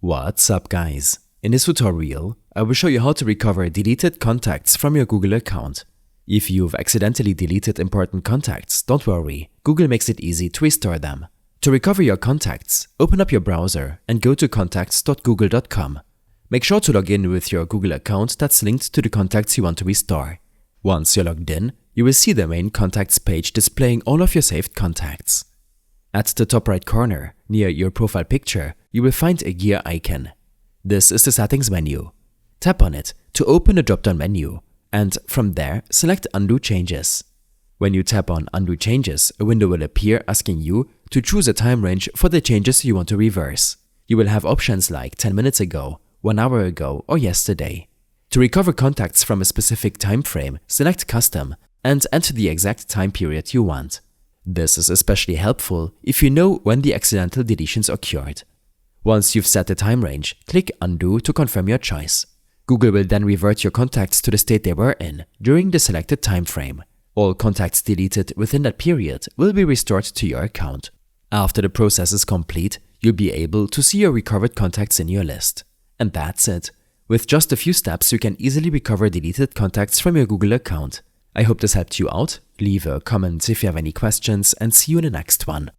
What's up guys? In this tutorial, I will show you how to recover deleted contacts from your Google account. If you've accidentally deleted important contacts, don't worry, Google makes it easy to restore them. To recover your contacts, open up your browser and go to contacts.google.com. Make sure to log in with your Google account that's linked to the contacts you want to restore. Once you're logged in, you will see the main contacts page displaying all of your saved contacts. At the top right corner, near your profile picture, you will find a gear icon. This is the settings menu. Tap on it to open the drop-down menu, and from there, select Undo Changes. When you tap on Undo Changes, a window will appear asking you to choose a time range for the changes you want to reverse. You will have options like 10 minutes ago, 1 hour ago, or yesterday. To recover contacts from a specific time frame, select Custom and enter the exact time period you want. This is especially helpful if you know when the accidental deletions occurred. Once you've set the time range, click Undo to confirm your choice. Google will then revert your contacts to the state they were in during the selected time frame. All contacts deleted within that period will be restored to your account. After the process is complete, you'll be able to see your recovered contacts in your list. And that's it. With just a few steps, you can easily recover deleted contacts from your Google account. I hope this helped you out. Leave a comment if you have any questions and see you in the next one.